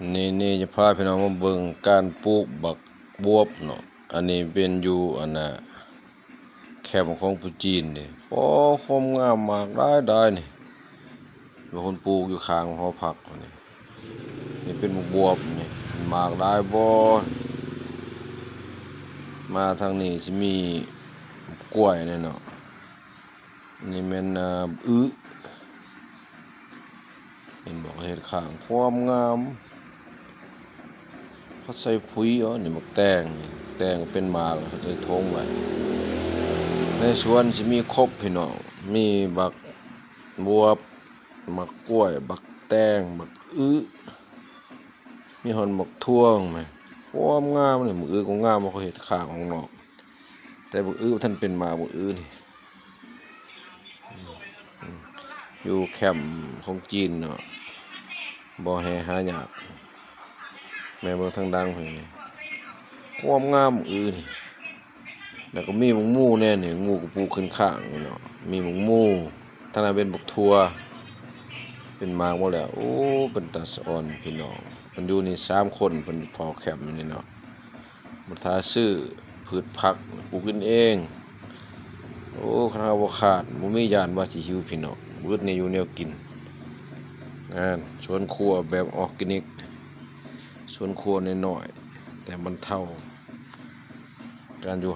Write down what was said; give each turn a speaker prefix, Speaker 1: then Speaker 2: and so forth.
Speaker 1: นี่จะพาพี่น้องมาเบิ่งการปลูกบักบวบเนาะอันนี้เป็นอยู่แคมป์ของผู้จีนนี่โอ้คมงามมากได้นี่เป็นคนปลูกอยู่ข้างหอพักนี่เป็นบักบวบนี่มากได้บ่มาทางนี้สิมีกล้วยนี่เนาะนี่แม่นเห็นบอกเฮ็ดข้างความงามเขาใส่ปุ๋ยนี่บักแตงเป็นหมากแล้วเขาใส่ทงไว้ในสวนสิมีครบพี่น้องมีบักบวบบักกล้วยบักแตงบักมีหอนบักทั่วงไหมความงามนี่บักก็งามบ่เขาเฮ็ดข้างของนอกแต่บักท่านเป็นหมากบักนี่อยู่แคมป์ของจีนเนาะบ่แห่หายากแม่เบิ่งทางดังเพิ่นนี่ความงามนี่แล้วก็มีหมูหมู่แน่นี่หมู่ก็ปลูกขึ้นข้างนี่เนาะมีหมูหมู่ทางนั้นเป็นบักทั่วเป็นหมากหมดแล้วโอ้เป็นตาสะอ่อนพี่น้องเพิ่นอยู่นี่3คนเพิ่นเฝ้าแคมป์นี่เนาะบ่ทาซื้อพืชผักปลูกกินเองโอ้คันเฮาบ่ขาดบ่มีย้านว่าสิหิวพี่น้องเบิดนี่อยู่แนวกินสวนครัวแบบออร์แกนิกสวนครัวน้อยๆแต่มันเท่าการอยู่